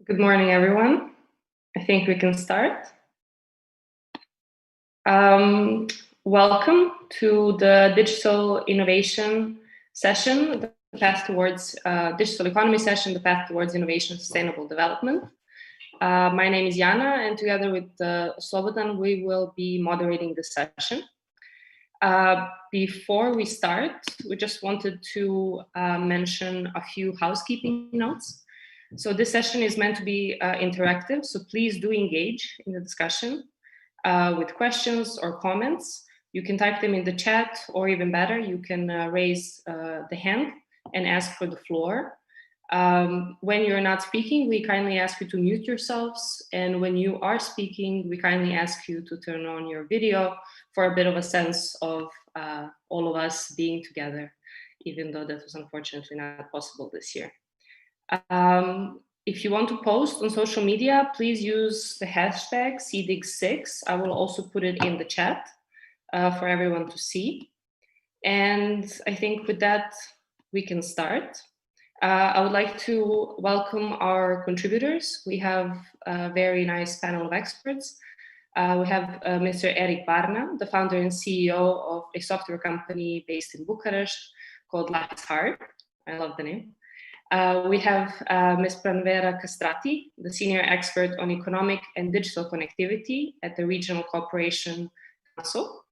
Good morning, everyone. I think we can start. Welcome to the digital innovation session, the path towards digital economy session, the path towards innovation and sustainable development. My name is Jana, and together with Slobodan, we will be moderating this session. Before we start, we just wanted to mention a few housekeeping notes. So this session is meant to be interactive, so please do engage in the discussion with questions or comments. You can type them in the chat, or even better, you can raise the hand and ask for the floor. When you're not speaking, we kindly ask you to mute yourselves, and when you are speaking, we kindly ask you to turn on your video for a bit of a sense of all of us being together, even though that was unfortunately not possible this year. If you want to post on social media, please use the hashtag SEEDIG6. I will also put it in the chat for everyone to see. And I think with that, we can start. I would like to welcome our contributors. We have a very nice panel of experts. We have Mr. Eric Barna, the founder and CEO of a software company based in Bucharest called Life's Hard. I love the name. We have Ms. Pranvera Castrati, the senior expert on economic and digital connectivity at the Regional Cooperation Council.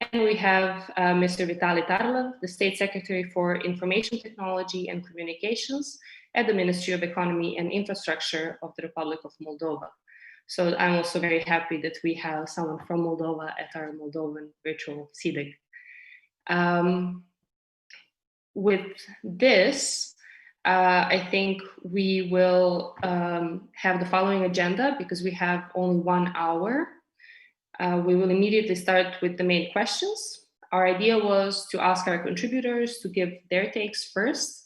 And we have Mr. Vitaly Tarlev, the State Secretary for Information Technology and Communications at the Ministry of Economy and Infrastructure of the Republic of Moldova. So I'm also very happy that we have someone from Moldova at our Moldovan virtual SEEDIG. With this, I think we will have the following agenda because we have only 1 hour. We will immediately start with the main questions. Our idea was to ask our contributors to give their takes first,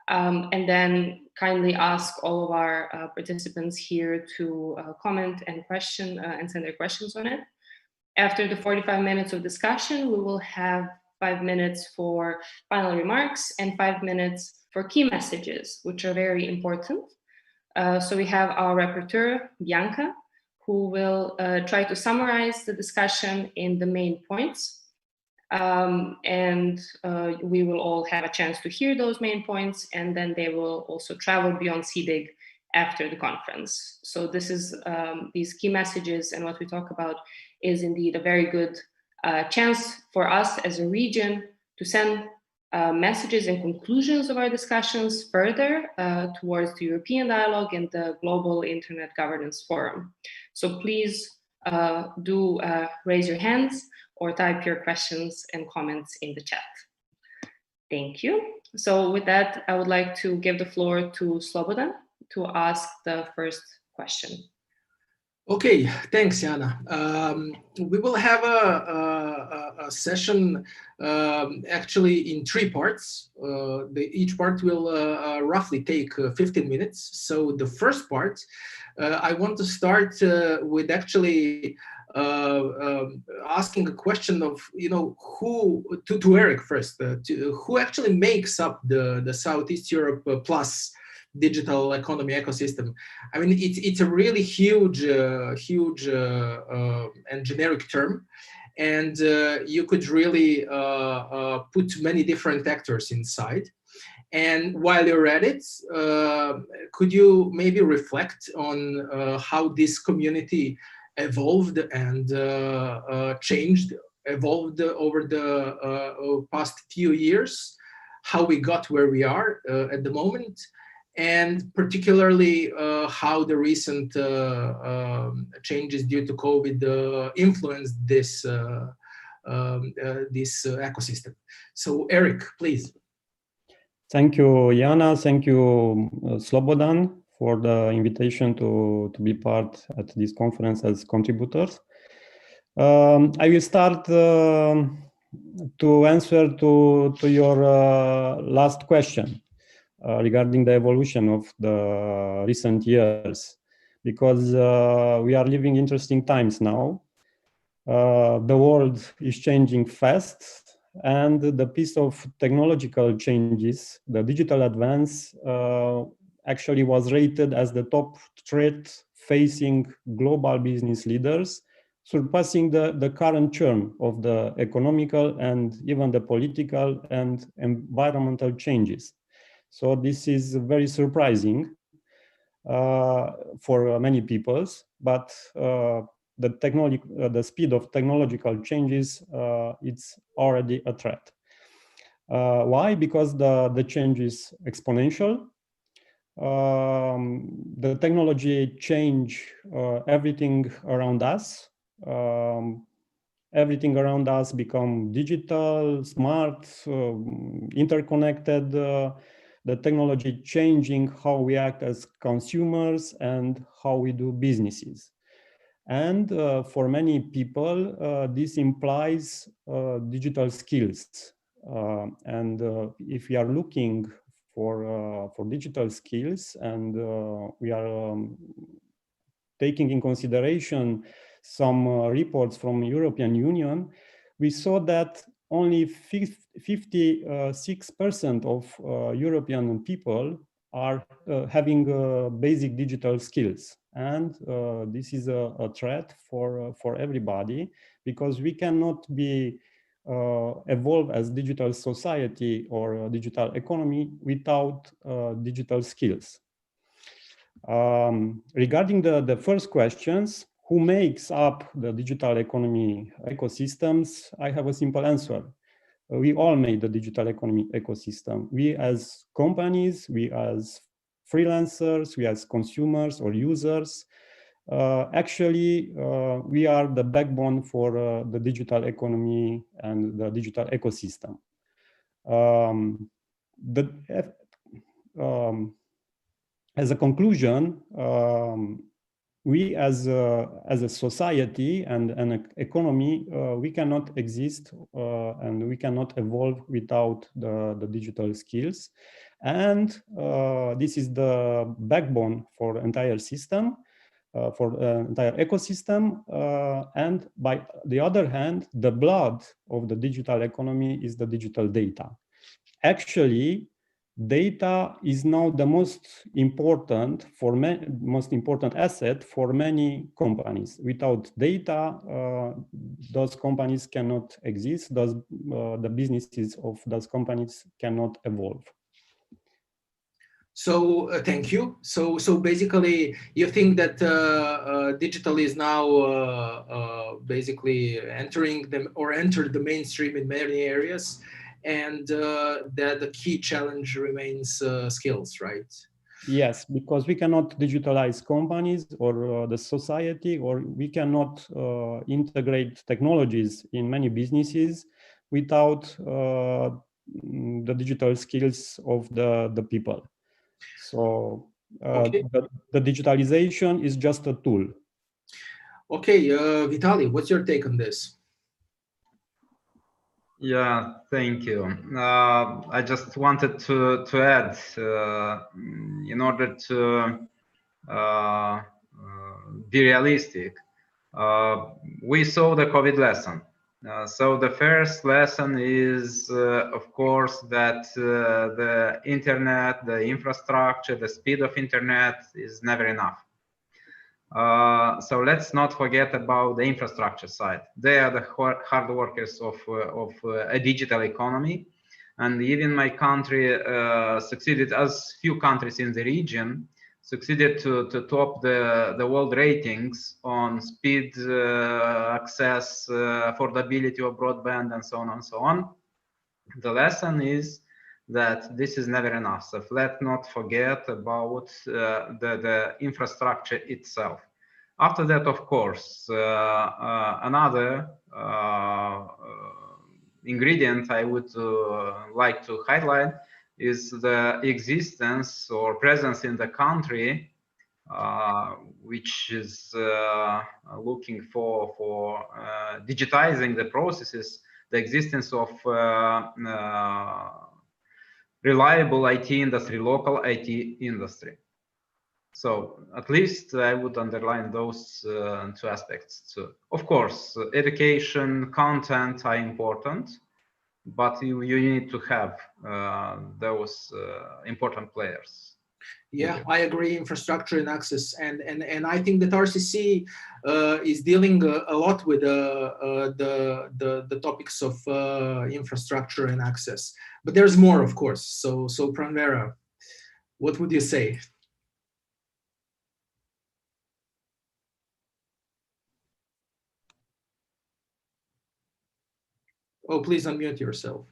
and then kindly ask all of our participants here to comment and question and send their questions on it. After the 45 minutes of discussion, we will have 5 minutes for final remarks and 5 minutes for key messages, which are very important. So we have our rapporteur, Bianca, who will try to summarize the discussion in the main points. And we will all have a chance to hear those main points, and then they will also travel beyond SEEDIG after the conference. So this is these key messages, and what we talk about is indeed a very good chance for us as a region to send messages and conclusions of our discussions further towards the European dialogue and the Global Internet Governance Forum. So please do raise your hands or type your questions and comments in the chat. Thank you. So with that, I would like to give the floor to Slobodan to ask the first question. Okay, thanks, Jana. We will have a session actually in 3 parts. Each part will roughly take 15 minutes. So the first part, I want to start with actually asking a question of, who, to Eric first, who actually makes up the Southeast Europe Plus digital economy ecosystem. I mean, it's a really huge and generic term, and you could really put many different actors inside. And while you're at it, could you maybe reflect on how this community evolved and evolved over the past few years, how we got where we are at the moment, and particularly how the recent changes due to COVID influenced this ecosystem. So Eric, please. Thank you, Jana. Thank you, Slobodan, for the invitation to be part at this conference as contributors. I will start to answer to your last question regarding the evolution of the recent years, because we are living interesting times now. The world is changing fast, and the piece of technological changes, the digital advance, actually was rated as the top threat facing global business leaders, surpassing the current term of the economical and even the political and environmental changes. So this is very surprising for many peoples, but the speed of technological changes, it's already a threat. Why? Because the change is exponential. The technology change everything around us. Everything around us become digital, smart, interconnected. The technology changing how we act as consumers and how we do businesses. And for many people, this implies digital skills. If we are looking for digital skills, and we are taking in consideration some reports from European Union, we saw that only 56% of European people are having basic digital skills. And this is a threat for everybody, because we cannot be evolve as digital society or digital economy without digital skills. Regarding the first questions, who makes up the digital economy ecosystems, I have a simple answer. We all made the digital economy ecosystem. We as companies, we as freelancers, we as consumers or users. Actually, we are the backbone for the digital economy and the digital ecosystem. As a conclusion, we as a society and an economy, we cannot exist and we cannot evolve without the digital skills. And this is the backbone for the entire system, for the entire ecosystem. And by the other hand, the blood of the digital economy is the digital data. Actually, data is now the most important asset for many companies. Without data, those companies cannot exist. The businesses of those companies cannot evolve. So thank you. So basically, you think that digital is now basically entered the mainstream in many areas, and that the key challenge remains skills, right? Yes, because we cannot digitalize companies or the society, or we cannot integrate technologies in many businesses without the digital skills of the people. So Okay. the digitalization is just a tool. Okay, Vitaly, what's your take on this? Yeah, thank you. I just wanted to add, in order to be realistic, we saw the COVID lesson. So the first lesson is, of course, that the internet, the infrastructure, the speed of internet is never enough. So let's not forget about the infrastructure side. They are the hard workers of a digital economy. And even my country succeeded, as few countries in the region, succeeded to top the world ratings on speed, access, affordability of broadband, and so on and so on. The lesson is that this is never enough. So let's not forget about the infrastructure itself. After that, of course, another ingredient I would like to highlight is the existence or presence in the country which is looking for digitizing the processes, the existence of reliable IT industry, local IT industry. So at least I would underline those two aspects too. Of course, education, content are important, but you need to have those important players. Yeah, I agree. Infrastructure and access, and I think that RCC is dealing a lot with the topics of infrastructure and access. But there's more, of course. So Pranvera, what would you say? Oh, please unmute yourself.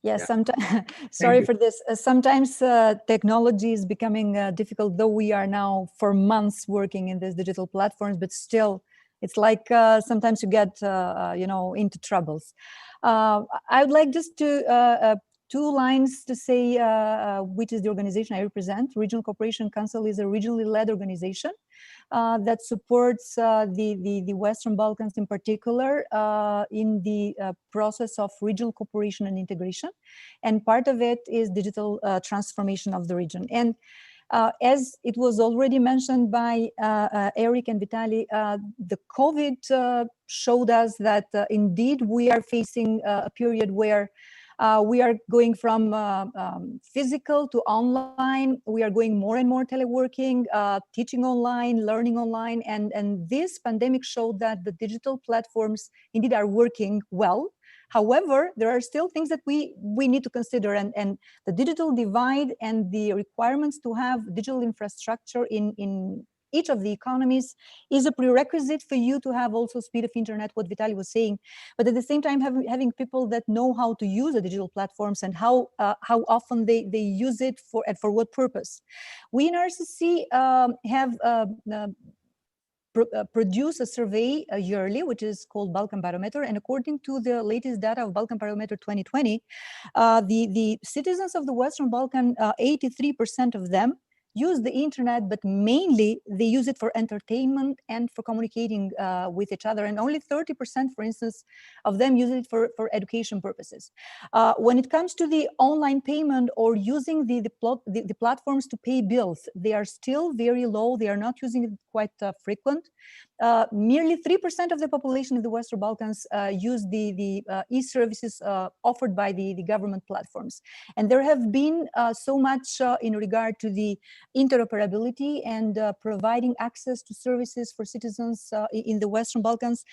Yes, Yeah. sometimes, sorry for this. Sometimes technology is becoming difficult, though we are now for months working in these digital platforms, but still, it's like sometimes you get, into troubles. I would like just to, 2 lines to say which is the organization I represent. Regional Cooperation Council is a regionally led organization that supports the Western Balkans in particular in the process of regional cooperation and integration. And part of it is digital transformation of the region. And as it was already mentioned by Eric and Vitaly, the COVID showed us that indeed we are facing a period where we are going from physical to online. We are going more and more teleworking, teaching online, learning online. And this pandemic showed that the digital platforms indeed are working well. However, there are still things that we need to consider, and the digital divide and the requirements to have digital infrastructure in each of the economies is a prerequisite for you to have also speed of internet, what Vitaly was saying. But at the same time, having people that know how to use the digital platforms and how often they use it for, and for what purpose. We in RCC have produce a survey yearly, which is called Balkan Barometer. And according to the latest data of Balkan Barometer 2020, the citizens of the Western Balkan, 83% of them use the internet, but mainly they use it for entertainment and for communicating with each other. And only 30%, for instance, of them use it for education purposes. When it comes to the online payment or using the platforms to pay bills, they are still very low. They are not using it quite frequent. Merely 3% of the population of the Western Balkans use the e-services offered by the government platforms. And there have been so much in regard to the interoperability and providing access to services for citizens in the Western Balkans.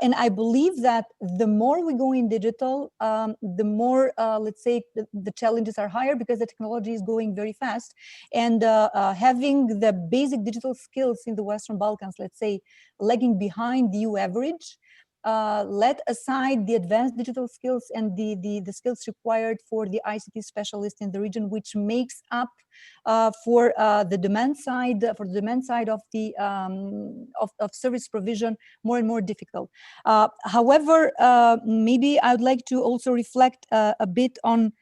And I believe that the more we go in digital, the more, let's say, the challenges are higher because the technology is going very fast. And having the basic digital skills in the Western Balkans, let's say, lagging behind the EU average, let aside the advanced digital skills and the skills required for the ICT specialist in the region, which makes up for the demand side of the of service provision more and more difficult. However, maybe I would like to also reflect a bit on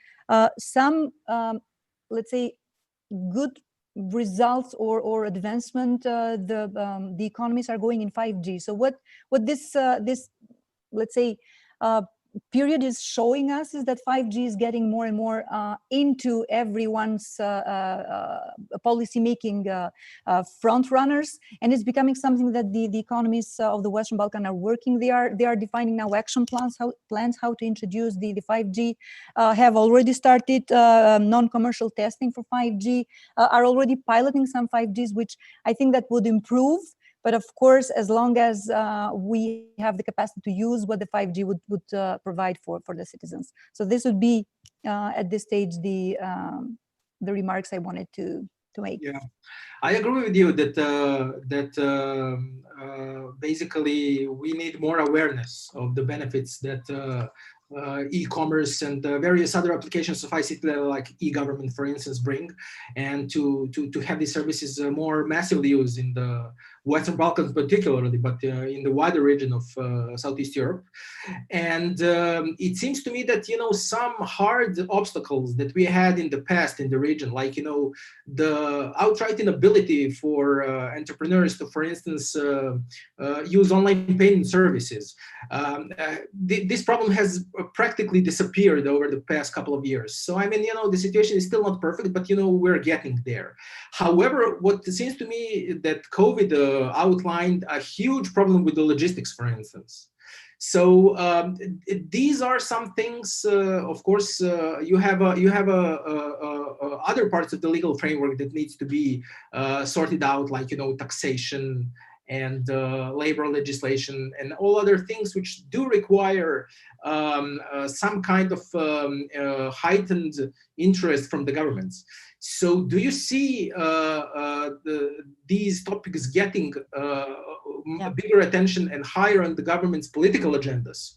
some, let's say, good results or advancement the economies are going in 5G. So what this let's say period is showing us is that 5G is getting more and more into everyone's policy making front runners, and it's becoming something that the economies of the Western Balkan are working. They are defining now action plans how to introduce the 5G. Have already started non-commercial testing for 5G. Are already piloting some 5Gs, which I think that would improve. But of course, as long as we have the capacity to use what the 5G would provide for the citizens. So this would be, at this stage, the remarks I wanted to make. Yeah, I agree with you that basically we need more awareness of the benefits that e-commerce and various other applications of ICT like e-government, for instance, bring, and to have these services more massively used in the Western Balkans particularly, but in the wider region of Southeast Europe. And it seems to me that, some hard obstacles that we had in the past in the region, like, the outright inability for entrepreneurs to, for instance, use online payment services. This problem has practically disappeared over the past couple of years. So, I mean, the situation is still not perfect, but, we're getting there. However, what seems to me that COVID outlined a huge problem with the logistics, for instance. So these are some things. Of course, you have other parts of the legal framework that needs to be sorted out, like taxation and labor legislation and all other things which do require some kind of heightened interest from the governments. So do you see these topics getting bigger attention and higher on the government's political agendas?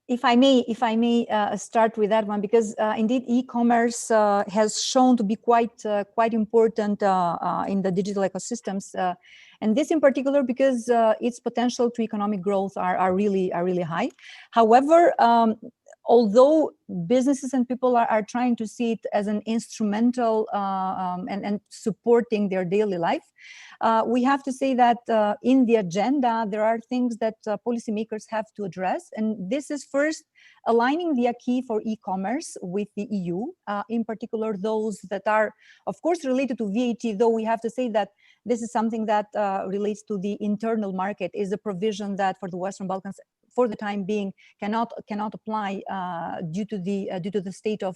If I may start with that one, because indeed e-commerce has shown to be quite important in the digital ecosystems, and this in particular because its potential to economic growth are really high. However, although businesses and people are trying to see it as an instrumental and supporting their daily life, we have to say that in the agenda, there are things that policymakers have to address. And this is first aligning the acquis for e-commerce with the EU, in particular those that are, of course, related to VAT, though we have to say that this is something that relates to the internal market, is a provision that for the Western Balkans, for the time being, cannot apply due to the state of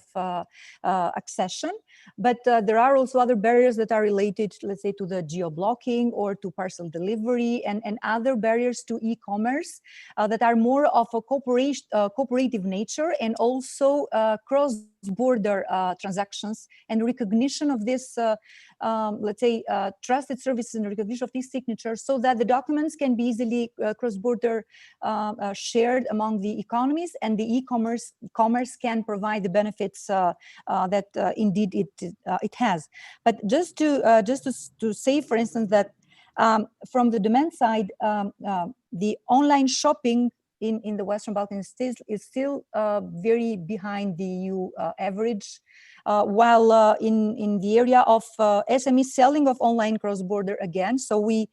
accession. But there are also other barriers that are related, let's say, to the geo-blocking or to parcel delivery and other barriers to e-commerce that are more of a cooperative nature, and also cross-border transactions and recognition of this, let's say, trusted services and recognition of these signatures, so that the documents can be easily cross-border shared among the economies, and the e-commerce can provide the benefits that indeed it has. But just to say, for instance, that from the demand side, the online shopping in the Western Balkans is still very behind the EU average, while in the area of SME selling of online cross-border, again, so we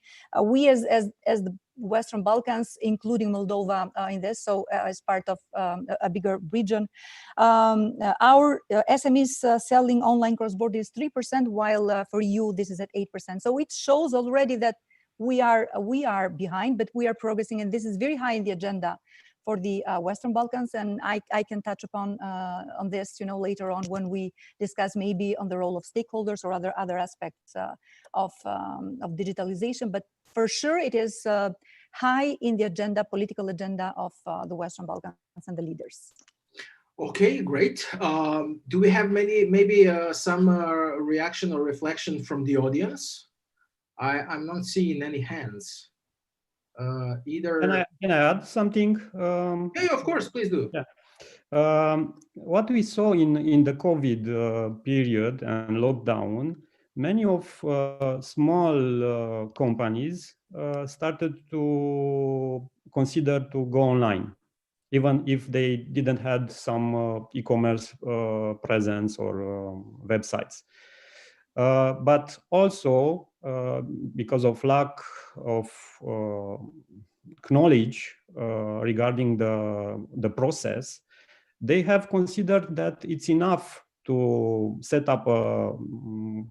as the Western Balkans, including Moldova in this, so as part of a bigger region, our SMEs selling online cross-border is 3%, while for EU this is at 8%. So it shows already that we are behind, but we are progressing, and this is very high in the agenda for the Western Balkans. And I can touch upon on this, later on when we discuss maybe on the role of stakeholders or other aspects of digitalization. But for sure, it is high in the agenda, political agenda of the Western Balkans and the leaders. Okay, great. Do we have maybe some reaction or reflection from the audience? I'm not seeing any hands either. Can I add something? Yeah, of course, please do. Yeah. What we saw in the COVID period and lockdown, many of small companies started to consider to go online, even if they didn't have some e-commerce presence or websites. But also because of lack of knowledge regarding the process, they have considered that it's enough to set up a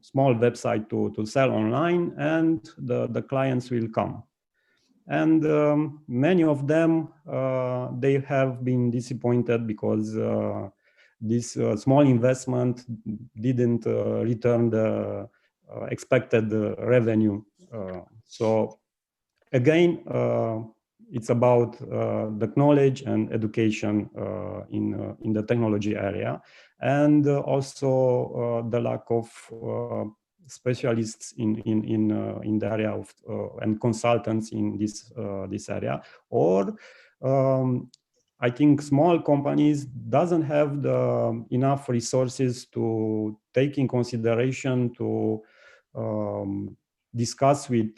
small website to sell online, and the clients will come. And many of them, they have been disappointed because this small investment didn't return the expected revenue. So again, it's about the knowledge and education in the technology area, and also the lack of specialists in the area of and consultants in this area. Or I think small companies doesn't have enough resources to take in consideration to discuss with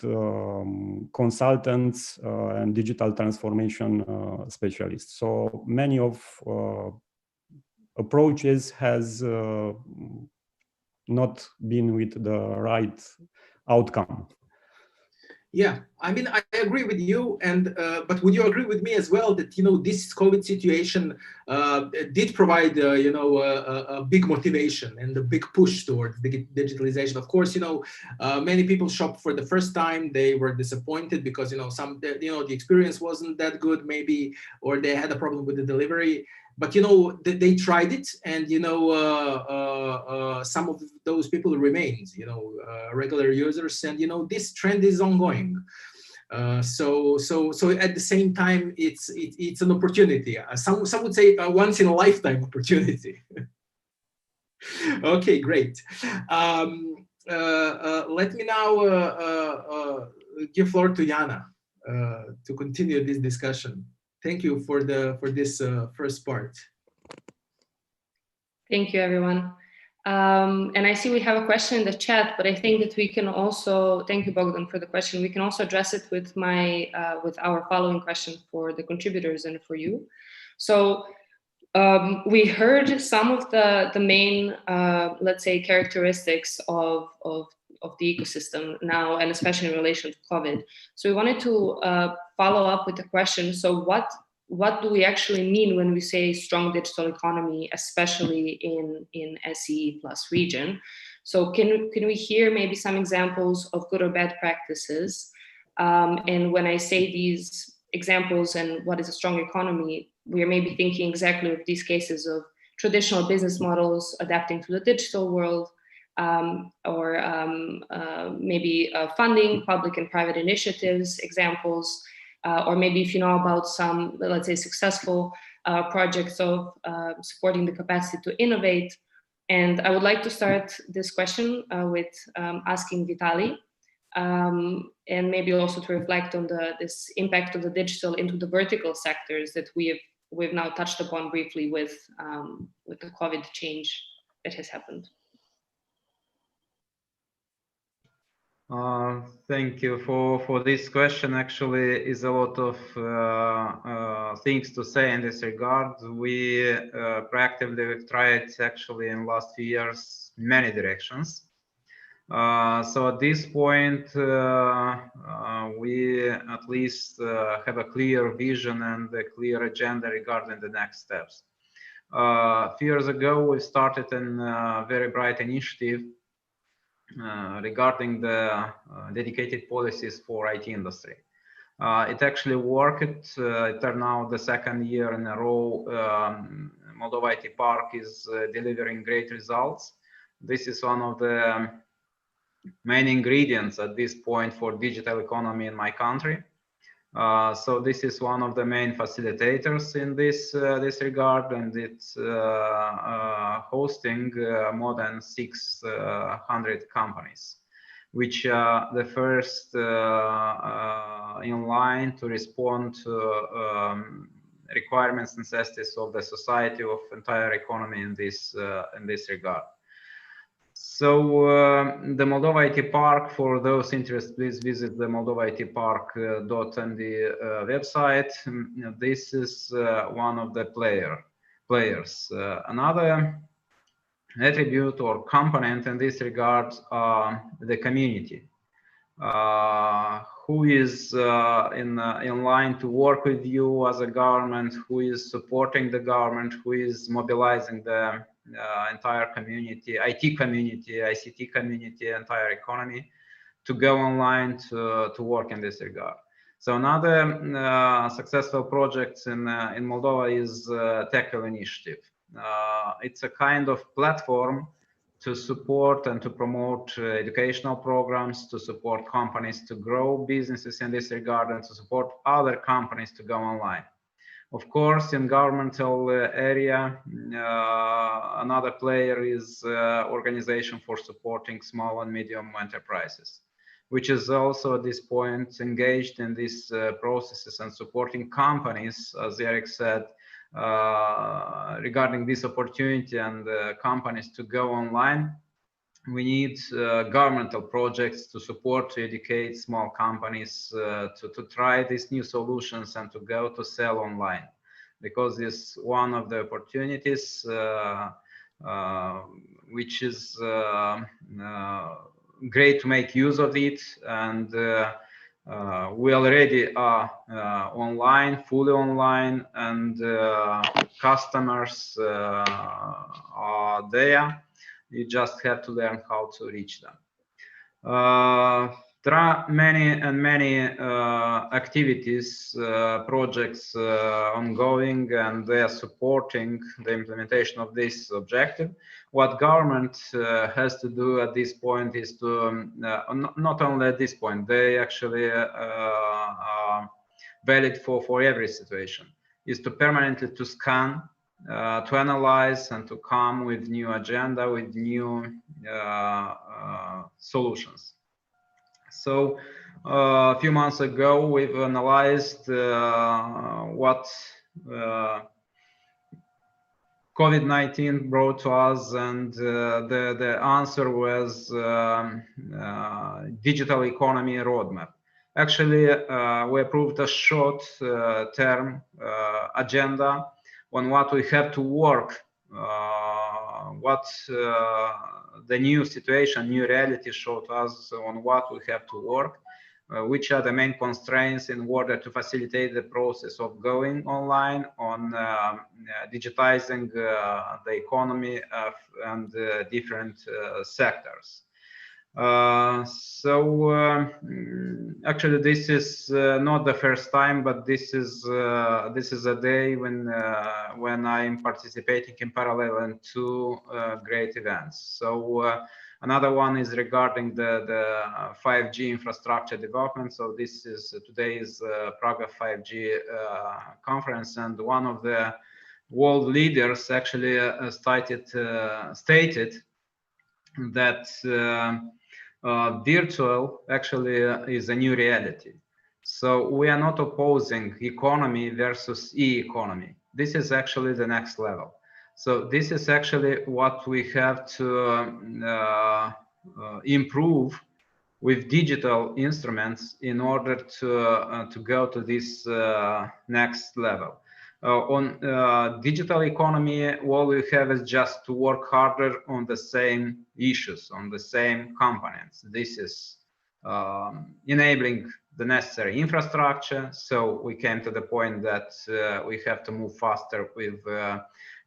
consultants and digital transformation specialists. So many of approaches has not been with the right outcome. Yeah, I mean, I agree with you, and but would you agree with me as well that this COVID situation did provide a big motivation and a big push towards digitalization? Of course, many people shop for the first time. They were disappointed because the experience wasn't that good, maybe, or they had a problem with the delivery. But they tried it, and some of those people remained, regular users, and this trend is ongoing. So at the same time, it's an opportunity. Some would say a once in a lifetime opportunity. Okay, great. Let me now give floor to Jana to continue this discussion. Thank you for this first part. Thank you, everyone. And I see we have a question in the chat, but I think that we can also, thank you, Bogdan, for the question. We can also address it with with our following question for the contributors and for you. So we heard some of the main, let's say, characteristics of the ecosystem now, and especially in relation to COVID. So we wanted to follow up with the question, so what do we actually mean when we say strong digital economy, especially in SEE plus region? So can we hear maybe some examples of good or bad practices? And when I say these examples and what is a strong economy, we are maybe thinking exactly of these cases of traditional business models adapting to the digital world, or maybe funding public and private initiatives, examples, or maybe if you know about some, let's say, successful projects of supporting the capacity to innovate. And I would like to start this question with asking Vitaly, and maybe also to reflect on this impact of the digital into the vertical sectors that we've now touched upon briefly with the COVID change that has happened. Thank you for this question. Actually, is a lot of things to say in this regard. We proactively have tried actually in last few years many directions. So at this point, we at least have a clear vision and a clear agenda regarding the next steps. A few years ago, we started a very bright initiative regarding the dedicated policies for IT industry. It actually worked. It turned out the second year in a row, Moldova IT Park is delivering great results. This is one of the main ingredients at this point for digital economy in my country. So this is one of the main facilitators in this regard, and it's hosting more than 600 companies, which are the first in line to respond to requirements, necessities of the society, of entire economy in this regard. So the Moldova IT Park, for those interested, please visit the moldovaitpark.md website. This is one of the players. Another attribute or component in this regard are the community, who is in line to work with you as a government, who is supporting the government, who is mobilizing the entire community, IT community, ICT community, entire economy to go online to work in this regard. So another successful project in Moldova is Tackle Initiative. It's a kind of platform to support and to promote educational programs, to support companies to grow businesses in this regard, and to support other companies to go online. Of course, in governmental area, another player is organization for supporting small and medium enterprises, which is also at this point engaged in these processes and supporting companies, as Eric said, regarding this opportunity and companies to go online. We need governmental projects to support, to educate small companies to try these new solutions and to go to sell online, because it's one of the opportunities which is great to make use of it. And We already are online, fully online, and customers are there. You just have to learn how to reach them. There are many activities, projects ongoing, and they are supporting the implementation of this objective. What government has to do at this point is to, not only at this point, they actually are valid for every situation, is to permanently to scan, to analyze, and to come with new agenda, with new solutions. So a few months ago, we've analyzed what COVID-19 brought to us, and the answer was digital economy roadmap. Actually, we approved a short-term agenda on what we have to work, what the new situation, new reality showed us on what we have to work, which are the main constraints in order to facilitate the process of going online, on digitizing the economy and different sectors. Actually, this is not the first time, but this is a day when I'm participating in parallel in two great events. So another one is regarding the 5G infrastructure development. So this is today's Prague 5G conference, and one of the world leaders actually stated that virtual actually is a new reality. So we are not opposing economy versus e-economy. This is actually the next level. So this is actually what we have to improve with digital instruments in order to go to this next level. On digital economy, all we have is just to work harder on the same issues, on the same components. This is enabling the necessary infrastructure. So we came to the point that we have to move faster with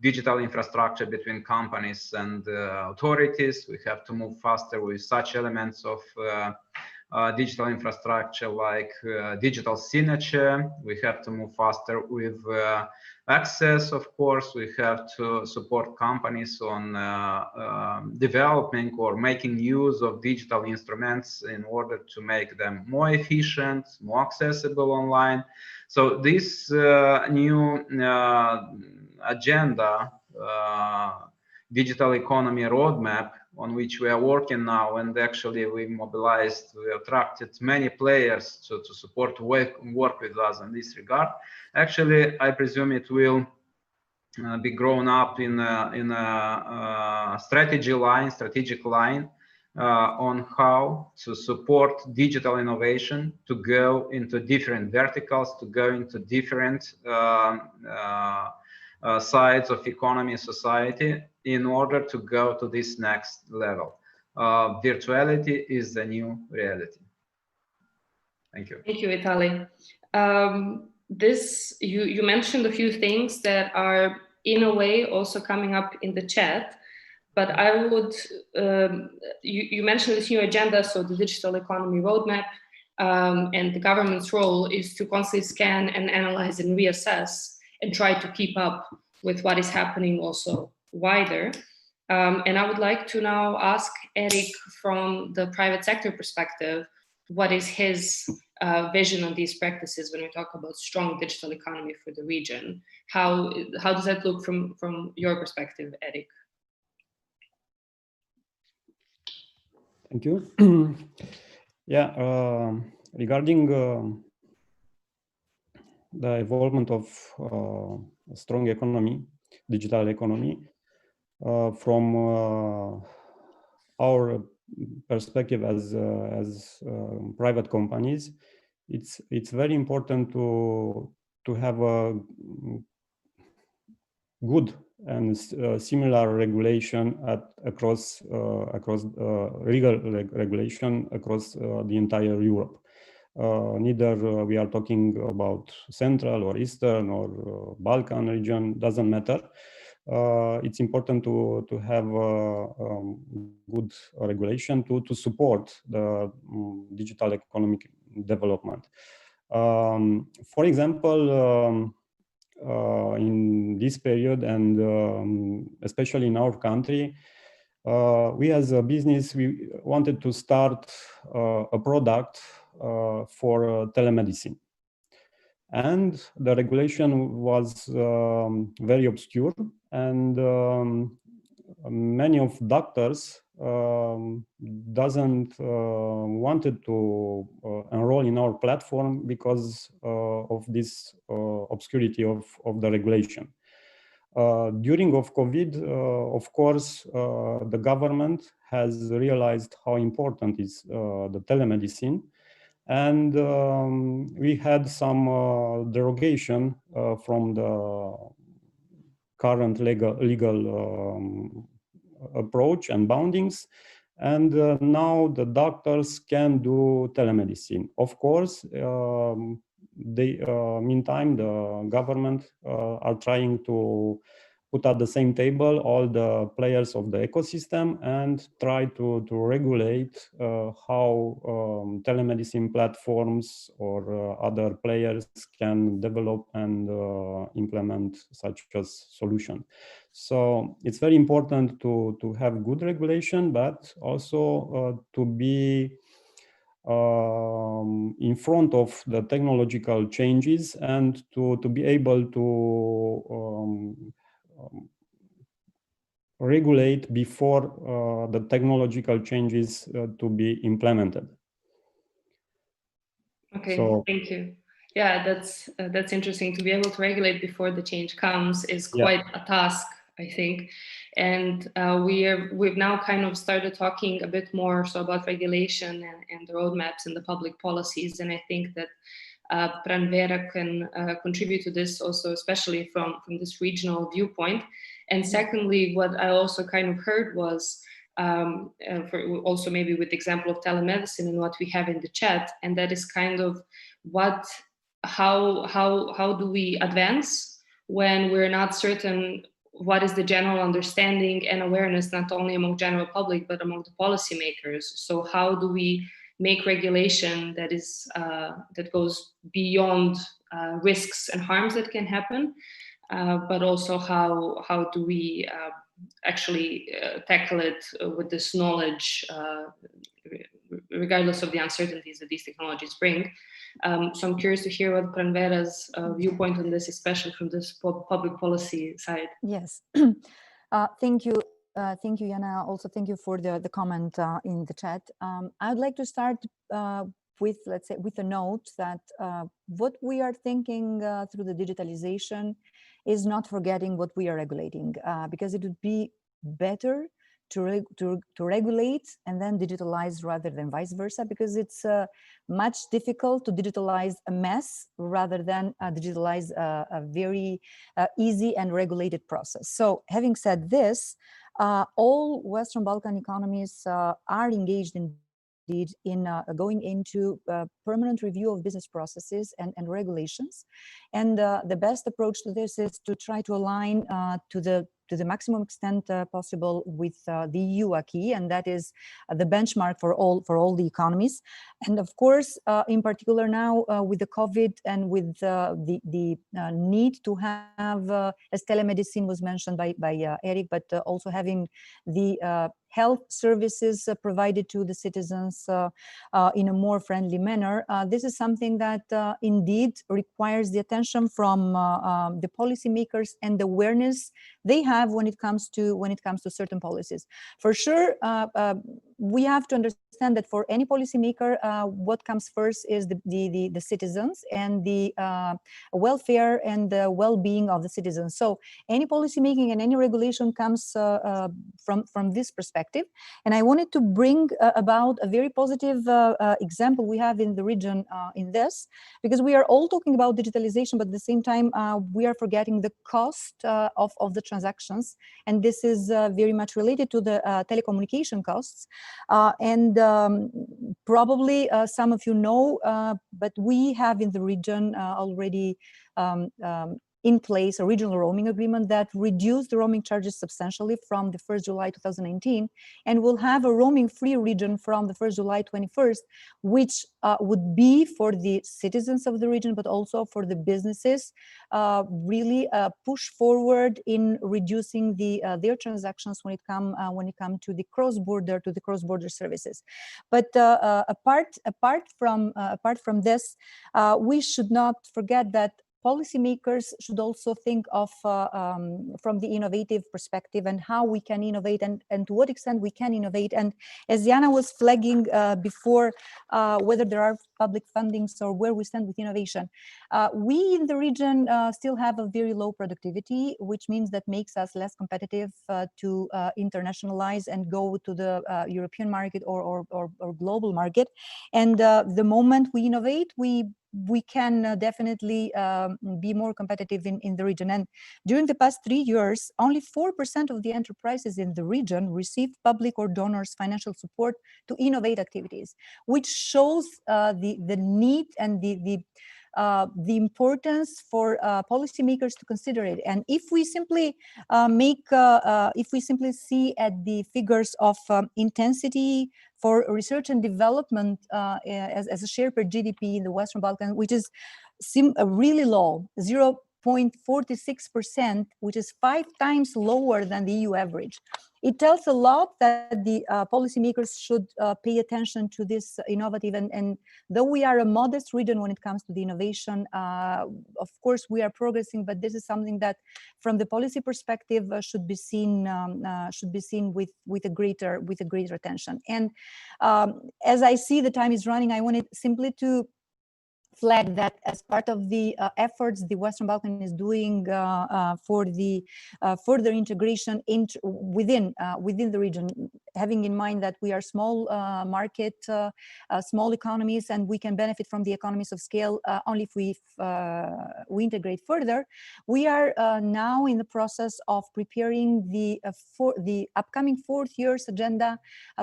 digital infrastructure between companies and authorities. We have to move faster with such elements of digital infrastructure like digital signature. We have to move faster with access, of course. We have to support companies on developing or making use of digital instruments in order to make them more efficient, more accessible online. So this new agenda, digital economy roadmap, on which we are working now, and actually we attracted many players to support work with us in this regard. Actually, I presume it will be grown up in a strategic line on how to support digital innovation, to go into different verticals, to go into different sides of economy and society in order to go to this next level. Virtuality is the new reality. Thank you. Thank you, Vitaly. You mentioned a few things that are in a way also coming up in the chat, but I would, you mentioned this new agenda, so the digital economy roadmap, and the government's role is to constantly scan and analyze and reassess and try to keep up with what is happening also wider. And I would like to now ask Eric from the private sector perspective, what is his vision on these practices when we talk about strong digital economy for the region? How does that look from your perspective, Eric? Thank you. Yeah, regarding the involvement of a strong economy, digital economy, from our perspective as private companies, it's very important to have a good and similar regulation across legal regulation across the entire Europe. neither we are talking about Central or Eastern or Balkan region, doesn't matter. It's important to have good regulation to support the digital economic development. For example, in this period, and especially in our country, we as a business, we wanted to start a product for telemedicine. And the regulation was very obscure, and many of doctors doesn't wanted to enroll in our platform because of this obscurity of the regulation. During of COVID, of course, the government has realized how important is the telemedicine, and we had some derogation from the current legal approach and boundings, and now the doctors can do telemedicine. Of course, meantime, the government are trying to put at the same table all the players of the ecosystem and try to regulate how telemedicine platforms or other players can develop and implement such a solution. So it's very important to have good regulation, but also to be in front of the technological changes and to be able to regulate before the technological changes to be implemented. Okay, so, thank you. Yeah, that's interesting. To be able to regulate before the change comes is quite a task, I think. And we've now kind of started talking a bit more so about regulation and the roadmaps and the public policies. And I think that Pranvera can contribute to this also, especially from this regional viewpoint. And secondly, what I also kind of heard was also maybe with the example of telemedicine and what we have in the chat, and that is kind of how do we advance when we're not certain what is the general understanding and awareness, not only among general public, but among the policymakers. So how do we make regulation that is that goes beyond risks and harms that can happen, but also how do we actually tackle it with this knowledge, regardless of the uncertainties that these technologies bring. So I'm curious to hear what Pranvera's viewpoint on this, especially from this public policy side. Yes, thank you. Thank you, Yana. Also, thank you for the comment in the chat. I'd like to start with, let's say, with a note that what we are thinking through the digitalization is not forgetting what we are regulating, because it would be better to regulate and then digitalize rather than vice versa, because it's much difficult to digitalize a mess rather than digitalize a very easy and regulated process. So having said this, all Western Balkan economies are engaged in going into permanent review of business processes and regulations. And the best approach to this is to try to align to the maximum extent possible with the EU acquis, and that is the benchmark for all the economies. And of course, in particular now with the COVID and with the need to have, as telemedicine was mentioned by Eric, but also having the health services provided to the citizens in a more friendly manner. This is something that indeed requires the attention from the policymakers and the awareness they have when it comes to certain policies. For sure, we have to understand that for any policymaker, what comes first is the citizens and the welfare and the well-being of the citizens. So any policymaking and any regulation comes from this perspective. And I wanted to bring about a very positive example we have in the region in this, because we are all talking about digitalization, but at the same time, we are forgetting the cost of the transactions. And this is very much related to the telecommunication costs. And probably probably some of you know, but we have in the region already in place a regional roaming agreement that reduced the roaming charges substantially from the 1st July 2019, and will have a roaming-free region from the 1st July 21st, which would be for the citizens of the region, but also for the businesses, really push forward in reducing their transactions when it come to the cross-border services. But apart from this, we should not forget that policymakers should also think of from the innovative perspective and how we can innovate and to what extent we can innovate. And as Jana was flagging before, whether there are public fundings or where we stand with innovation, we in the region still have a very low productivity, which means that makes us less competitive to internationalize and go to the European market or global market. And the moment we innovate, we can definitely be more competitive in the region. And during the past 3 years, only 4% of the enterprises in the region received public or donors financial support to innovate activities, which shows the need and the importance for policymakers to consider it. And if we simply see at the figures of intensity for research and development as a share per GDP in the Western Balkans, which is really low, 0.46%, which is 5 times lower than the EU average. It tells a lot that the policymakers should pay attention to this innovative, and though we are a modest region when it comes to the innovation, of course we are progressing, but this is something that from the policy perspective should be seen with a greater attention. And as I see the time is running, I wanted simply to flag that as part of the efforts the Western Balkan is doing for the further integration within the region, having in mind that we are small market, small economies, and we can benefit from the economies of scale only if we integrate further. We are now in the process of preparing the upcoming 4th year's agenda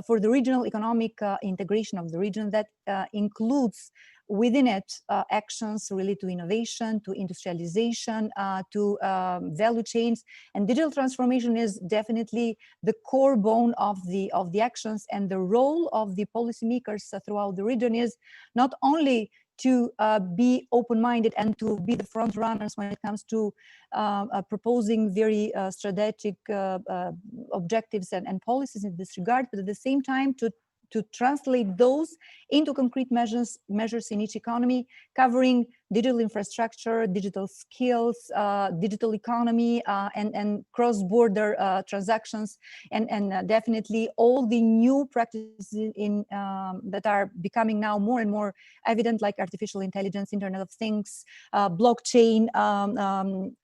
for the regional economic integration of the region that includes within it actions related to innovation, to industrialization, to value chains, and digital transformation is definitely the core bone of the actions. And the role of the policymakers throughout the region is not only to be open-minded and to be the front runners when it comes to proposing very strategic objectives and policies in this regard, but at the same time to translate those into concrete measures in each economy, covering digital infrastructure, digital skills, digital economy, and cross-border transactions, and definitely all the new practices that are becoming now more and more evident, like artificial intelligence, Internet of Things, blockchain,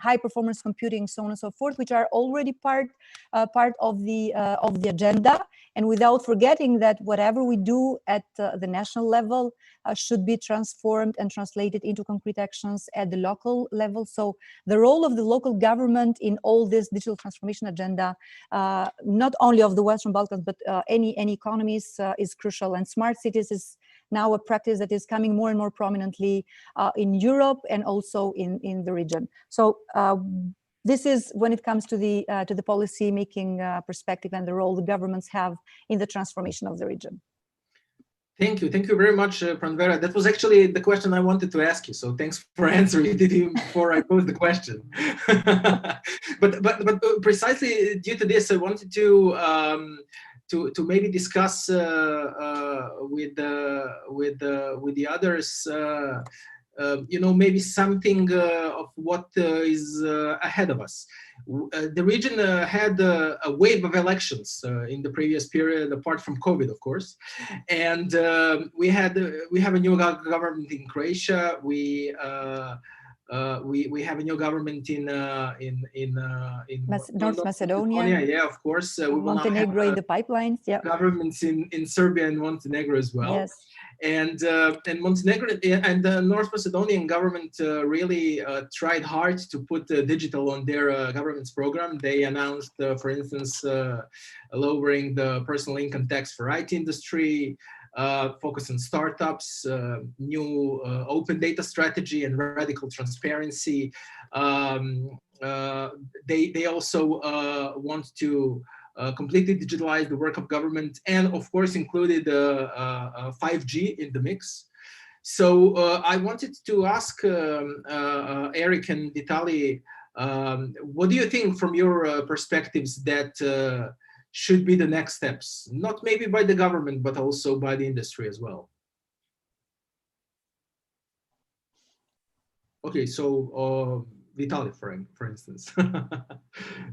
high-performance computing, so on and so forth, which are already part of the agenda. And without forgetting that whatever we do at the national level should be transformed and translated into concrete actions at the local level. So the role of the local government in all this digital transformation agenda, not only of the Western Balkans, but any economies is crucial. And smart cities is now a practice that is coming more and more prominently in Europe and also in the region. So this is when it comes to the policy making perspective and the role the governments have in the transformation of the region. Thank you very much, Pranvera. That was actually the question I wanted to ask you. So thanks for answering it even before I posed the question. but precisely due to this, I wanted to maybe discuss with the others. Maybe something of what is ahead of us. The region had a wave of elections in the previous period, apart from COVID, of course, and we have a new government in Croatia. We have a new government in North Macedonia. Yeah, of course. We Montenegro in the pipelines. Yeah. Governments in Serbia and Montenegro as well. Yes. And Montenegro and the North Macedonian government really tried hard to put digital on their government's program. They announced, for instance, lowering the personal income tax for IT industry, focus on startups, new open data strategy, and radical transparency. They also want to completely digitalize the work of government, and of course included 5G in the mix. So I wanted to ask Eric and Vitaly, what do you think from your perspectives that should be the next steps? Not maybe by the government, but also by the industry as well. Okay, so Vitaly, for instance.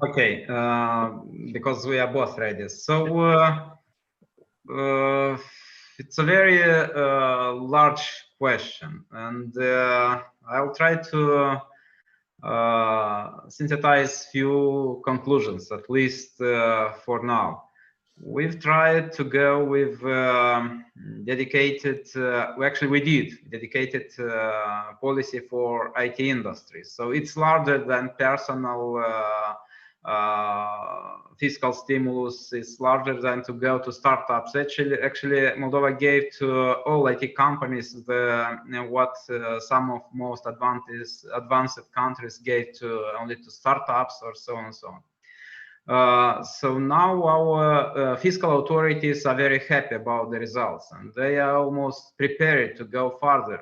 Okay, because we are both ready. So it's a very large question, and I'll try to synthesize few conclusions, at least for now. We've tried to go with dedicated, we did dedicated policy for IT industry. So it's larger than personal fiscal stimulus. It's larger than to go to startups. Actually, Moldova gave to all IT companies what some of most advanced countries gave to only to startups, or so on and so on. So now our fiscal authorities are very happy about the results, and they are almost prepared to go further.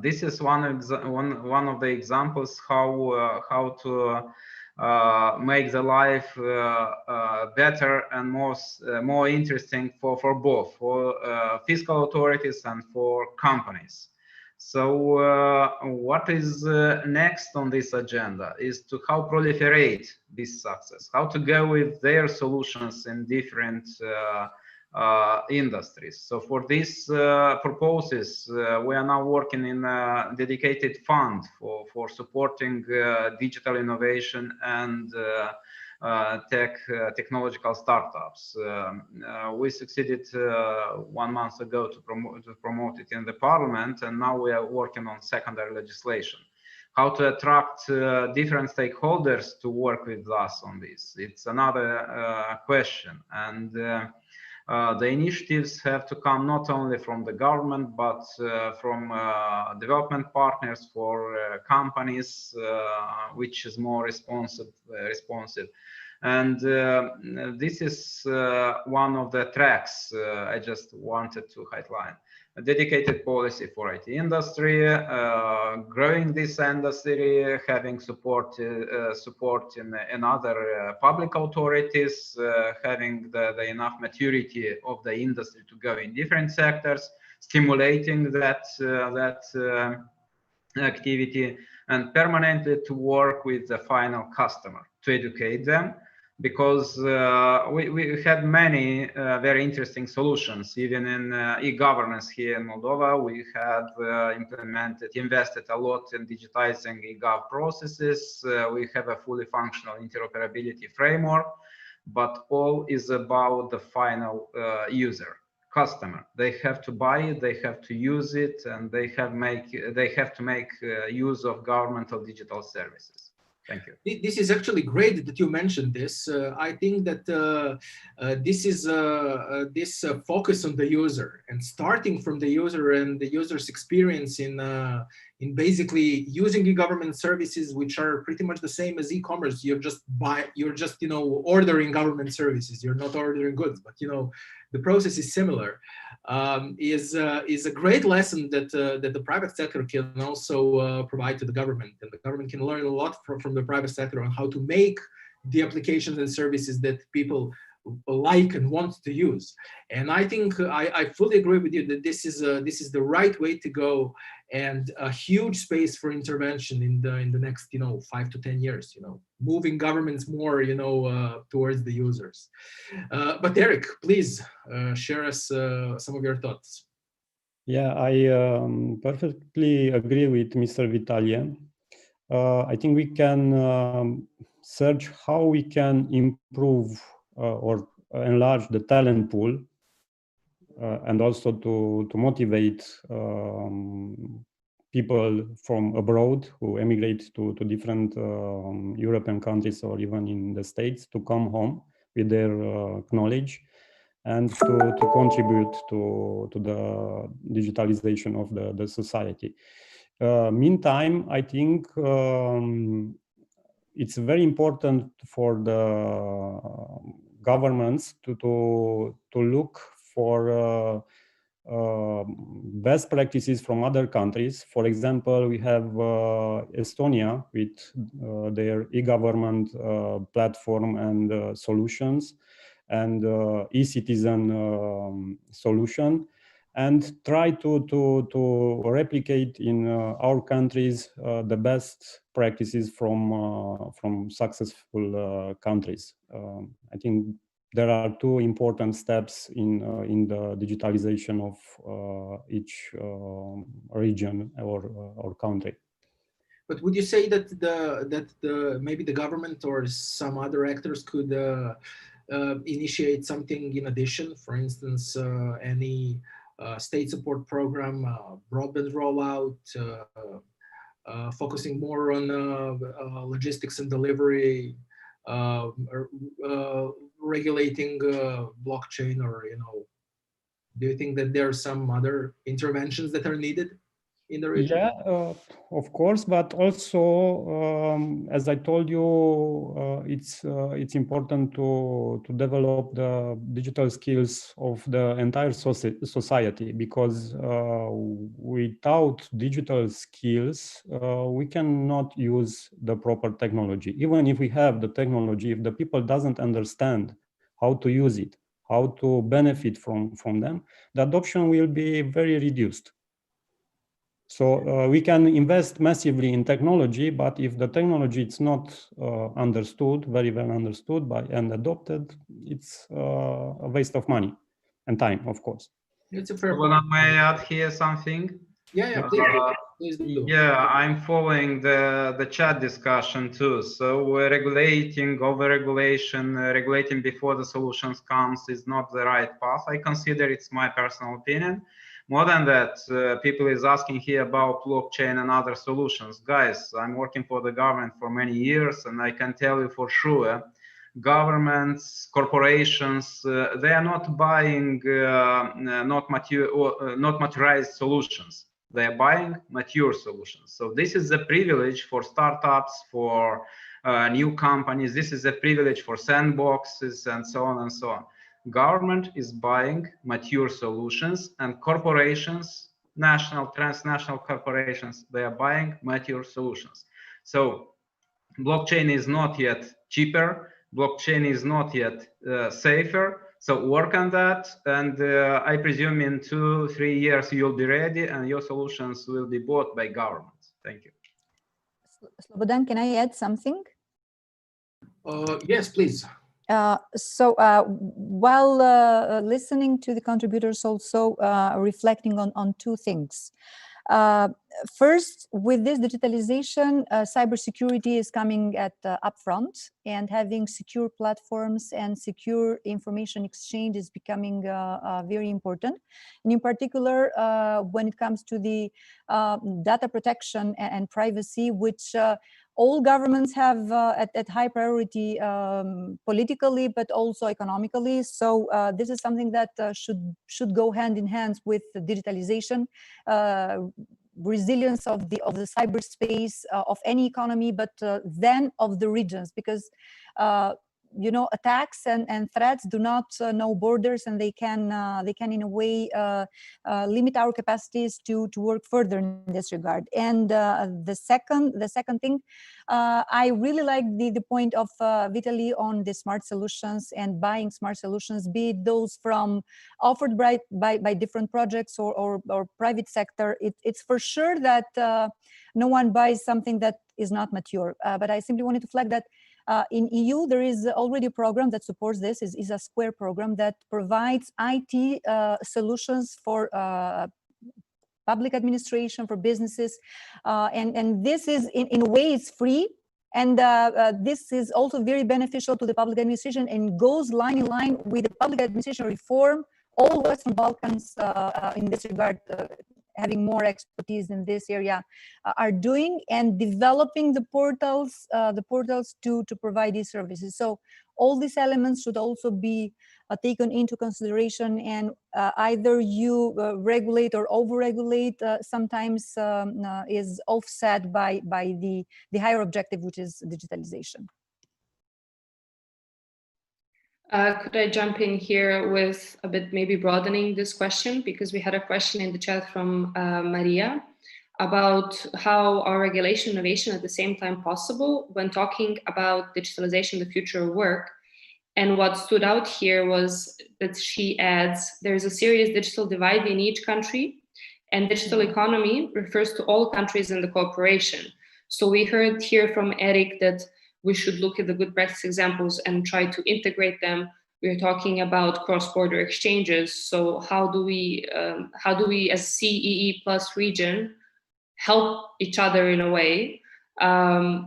This is one of the examples how to make the life better and more interesting for both, for fiscal authorities and for companies. So what is next on this agenda is to how proliferate this success, how to go with their solutions in different industries. So for these purposes, we are now working in a dedicated fund for supporting digital innovation and technological startups. We succeeded 1 month ago to promote it in the parliament, and now we are working on secondary legislation. How to attract different stakeholders to work with us on this? It's another question, and the initiatives have to come not only from the government, but from development partners, for companies, which is more responsive. And this is one of the tracks I just wanted to highlight. A dedicated policy for IT industry, growing this industry, having support in other public authorities, having the enough maturity of the industry to go in different sectors, stimulating that activity, and permanently to work with the final customer to educate them. Because we had many very interesting solutions, even in e-governance here in Moldova. We had invested a lot in digitizing e-gov processes. We have a fully functional interoperability framework, but all is about the final user, customer. They have to buy it, they have to use it, and they have to make use of governmental digital services. Thank you. This is actually great that you mentioned this. I think that this is this focus on the user, and starting from the user and the user's experience in basically using e-government services, which are pretty much the same as e-commerce. You're just ordering government services. You're not ordering goods, but the process is similar. Is a great lesson that the private sector can also provide to the government, and the government can learn a lot from the private sector on how to make the applications and services that people like and want to use. And I think I fully agree with you that this is the right way to go, and a huge space for intervention in the next 5 to 10 years. Moving governments more towards the users. But Eric, please share us some of your thoughts. Yeah, I perfectly agree with Mr. Vitaly. I think we can search how we can improve or enlarge the talent pool, and also to motivate people from abroad who emigrate to different European countries or even in the States to come home with their knowledge. and to contribute to the digitalization of the society. Meantime, I think it's very important for the governments to look for best practices from other countries. For example, we have Estonia with their e-government platform and solutions, and e-citizen solution, and try to replicate in our countries the best practices from successful countries. I think there are two important steps in the digitalization of each region or country. But would you say that maybe the government or some other actors could initiate something in addition? For instance, any state support program, broadband rollout, focusing more on logistics and delivery, regulating blockchain, or do you think that there are some other interventions that are needed in the region? Yeah, of course, but also, as I told you, it's important to develop the digital skills of the entire society, because without digital skills, we cannot use the proper technology. Even if we have the technology, if the people doesn't understand how to use it, how to benefit from them, the adoption will be very reduced. So we can invest massively in technology, but if the technology is not understood, very well understood and adopted, it's a waste of money and time, of course. It's a fair Well, point. may I add here something? Yeah, please do. Yeah, I'm following the chat discussion too. So regulating, over-regulation, regulating before the solutions comes is not the right path. I consider it's my personal opinion. More than that, people is asking here about blockchain and other solutions. Guys, I'm working for the government for many years, and I can tell you for sure, governments, corporations, they are not buying not materialized solutions. They are buying mature solutions. So this is a privilege for startups, for new companies. This is a privilege for sandboxes and so on and so on. Government is buying mature solutions, and corporations, national, transnational corporations, they are buying mature solutions. So blockchain is not yet cheaper. Blockchain is not yet safer. So work on that, and I presume in 2-3 years you'll be ready and your solutions will be bought by governments. Thank you. Slobodan, can I add something? Yes, please. So while listening to the contributors, also reflecting on two things. First, with this digitalization, cybersecurity is coming at upfront, and having secure platforms and secure information exchange is becoming very important. And in particular, when it comes to the data protection and privacy, which all governments have at high priority politically, but also economically. So this is something that should go hand in hand with the digitalization, resilience of the cyberspace of any economy, but then of the regions, because attacks and threats do not know borders, and they can in a way limit our capacities to work further in this regard. And the second thing, I really like the point of Vitaly on the smart solutions and buying smart solutions, be it those offered by different projects or private sector. It's for sure that no one buys something that is not mature. But I simply wanted to flag that in EU, there is already a program that supports this, is a Square program that provides IT solutions for public administration, for businesses. And this is, in a way, it's free. And this is also very beneficial to the public administration and goes line in line with the public administration reform, all Western Balkans in this regard having more expertise in this area are doing, and developing the portals to provide these services. So all these elements should also be taken into consideration, and either you regulate or over-regulate sometimes is offset by the higher objective, which is digitalization. Could I jump in here with a bit maybe broadening this question, because we had a question in the chat from Maria about how are regulation and innovation at the same time possible when talking about digitalization, the future of work. And what stood out here was that she adds, there's a serious digital divide in each country, and digital economy refers to all countries in the cooperation. So we heard here from Eric that we should look at the good practice examples and try to integrate them. We're talking about cross-border exchanges. So how do we as CEE plus region help each other in a way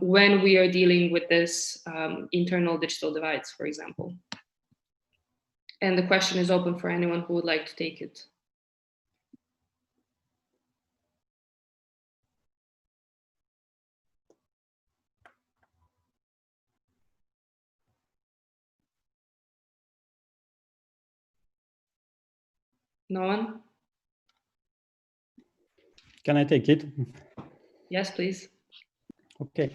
when we are dealing with this internal digital divides, for example? And the question is open for anyone who would like to take it. No one? Can I take it? Yes, please. Okay.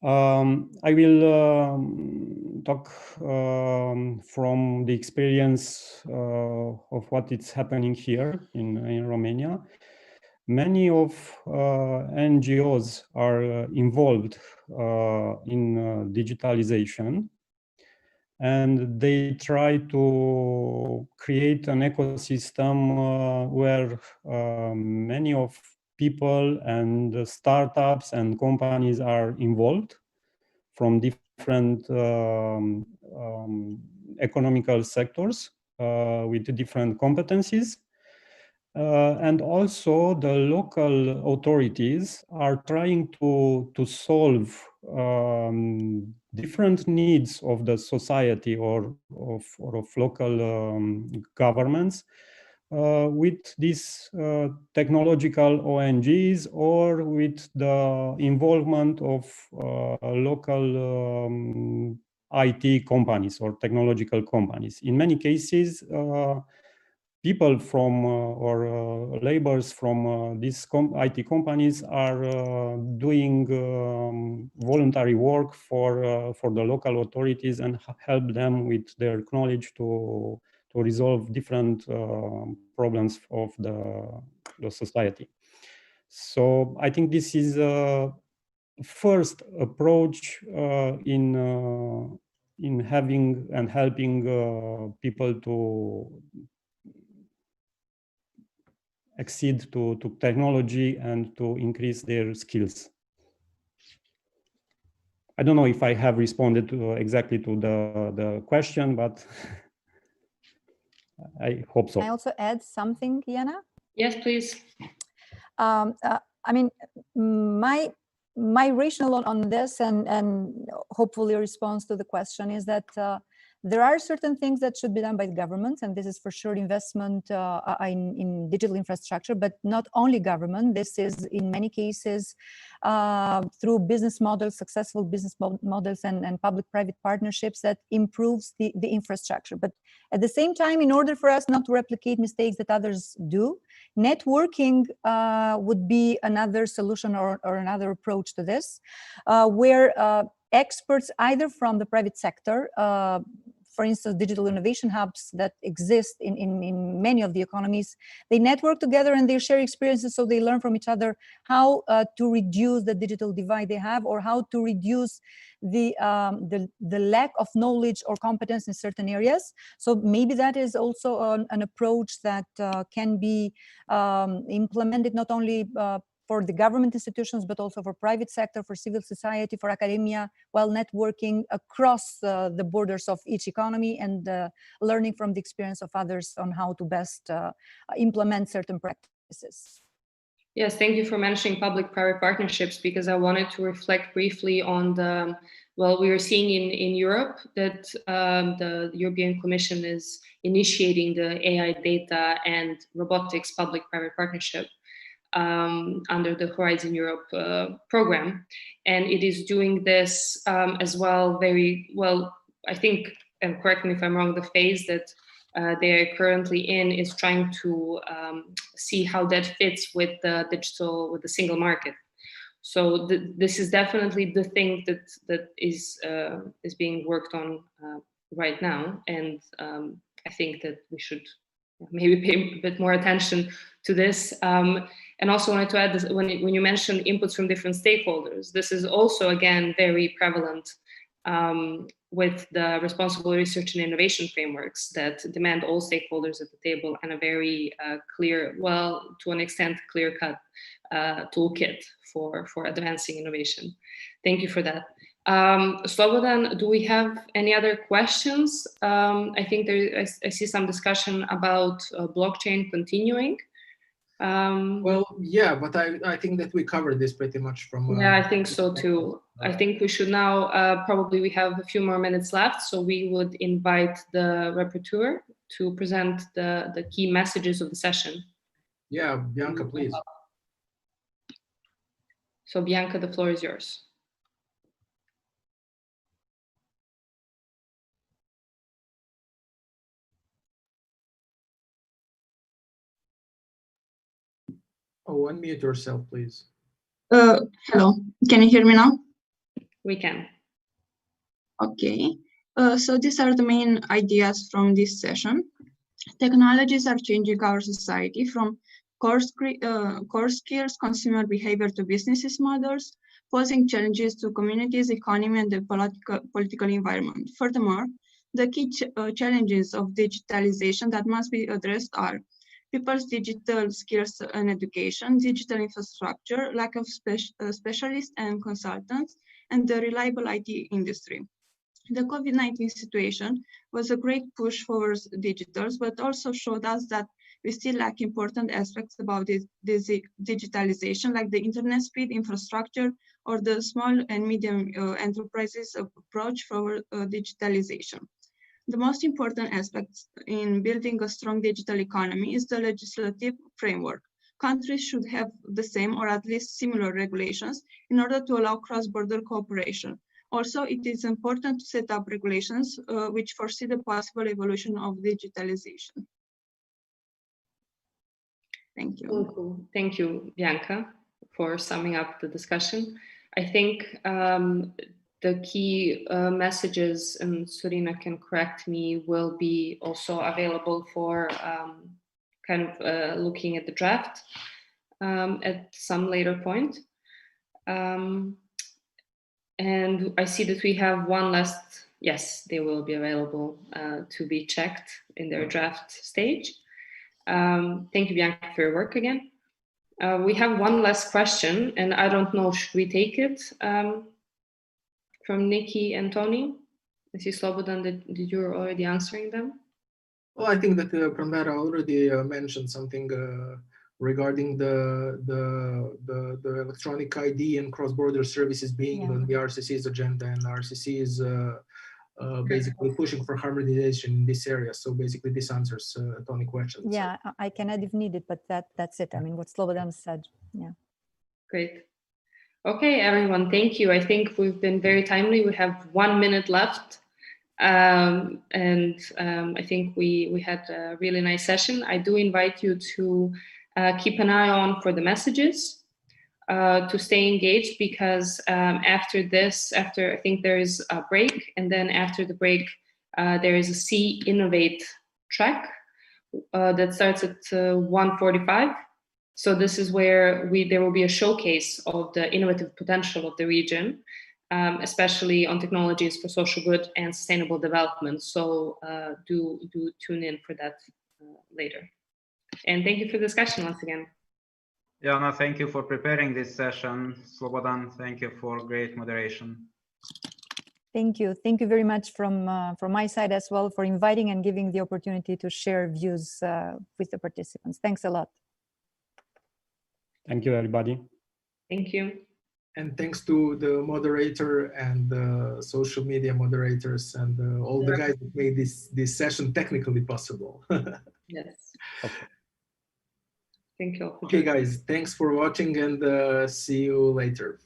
I will talk from the experience of what is happening here in Romania. Many of NGOs are involved in digitalization, and they try to create an ecosystem where many of people and startups and companies are involved from different economical sectors with different competencies. And also the local authorities are trying to solve different needs of the society or of local governments with these technological ONGs or with the involvement of local IT companies or technological companies. In many cases, people from or laborers from these IT companies are doing voluntary work for the local authorities and help them with their knowledge to resolve different problems of the society. So I think this is a first approach in having and helping people to accede to technology and to increase their skills. I don't know if I have responded exactly to the question, but I hope so. Can I also add something, Jana? Yes, please. I mean, my rationale on this and hopefully a response to the question is that there are certain things that should be done by the government, and this is for sure investment in digital infrastructure, but not only government. This is in many cases through business models, successful business models and public-private partnerships that improves the infrastructure. But at the same time, in order for us not to replicate mistakes that others do, networking would be another solution or another approach to this, where experts either from the private sector, for instance, digital innovation hubs that exist in many of the economies, they network together and they share experiences, so they learn from each other how to reduce the digital divide they have, or how to reduce the lack of knowledge or competence in certain areas. So maybe that is also an approach that can be implemented not only for the government institutions, but also for private sector, for civil society, for academia, while networking across the borders of each economy and learning from the experience of others on how to best implement certain practices. Yes, thank you for mentioning public-private partnerships, because I wanted to reflect briefly on the, well, we are seeing in Europe that the European Commission is initiating the AI data and robotics public-private partnership. under the Horizon Europe program. And it is doing this as well very well, I think, and correct me if I'm wrong, the phase that they're currently in is trying to see how that fits with the single market. So this is definitely the thing that is being worked on right now, and I think that we should maybe pay a bit more attention to this. And also wanted to add this, when you mentioned inputs from different stakeholders, this is also again very prevalent with the responsible research and innovation frameworks that demand all stakeholders at the table and a very clear, well, to an extent, clear-cut toolkit for advancing innovation. Thank you for that. Slobodan, do we have any other questions? I think I see some discussion about blockchain continuing. Well, yeah, but I think that we covered this pretty much from. Yeah, I think so too. I think we should now, probably we have a few more minutes left, so we would invite the rapporteur to present the key messages of the session. Yeah, Bianca, please. So Bianca, the floor is yours. Oh, unmute yourself, please. Hello, can you hear me now? We can. Okay, so these are the main ideas from this session. Technologies are changing our society from core skills, consumer behavior to business models, posing challenges to communities, economy, and the political environment. Furthermore, the key challenges of digitalization that must be addressed are people's digital skills and education, digital infrastructure, lack of specialists and consultants, and the reliable IT industry. The COVID-19 situation was a great push for digitals, but also showed us that we still lack important aspects about this digitalization, like the internet speed, infrastructure, or the small and medium enterprises approach for digitalization. The most important aspects in building a strong digital economy is the legislative framework. Countries should have the same or at least similar regulations in order to allow cross-border cooperation. Also, it is important to set up regulations which foresee the possible evolution of digitalization. Thank you. Cool. Thank you, Bianca, for summing up the discussion. I think the key messages, and Surina can correct me, will be also available for kind of looking at the draft at some later point. And I see that we have one last, yes, they will be available to be checked in their draft stage. Thank you, Bianca, for your work again. We have one last question, and I don't know, should we take it from Nikki and Tony? I see Slobodan, did you're already answering them? Well, I think that Pramera already mentioned something regarding the electronic ID and cross-border services being on the RCC's agenda, and RCC is basically pushing for harmonization in this area. So basically this answers Tony's question. Yeah, so I can add if needed, but that's it. I mean, what Slobodan said, yeah. Great. Okay, everyone, thank you. I think we've been very timely. We have 1 minute left. And I think we had a really nice session. I do invite you to keep an eye on for the messages, to stay engaged, because after I think there is a break, and then after the break, there is a innovate track that starts at 1:45. So this is where there will be a showcase of the innovative potential of the region, especially on technologies for social good and sustainable development. So do tune in for that later. And thank you for the discussion once again. Jana, thank you for preparing this session. Slobodan, thank you for great moderation. Thank you. Thank you very much from my side as well for inviting and giving the opportunity to share views with the participants. Thanks a lot. Thank you, everybody. Thank you. And thanks to the moderator and the social media moderators and all the guys that made this session technically possible. Yes. Okay. Thank you all for Okay, joining. guys, thanks for watching, and see you later.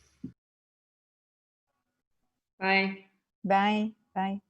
Bye. Bye. Bye.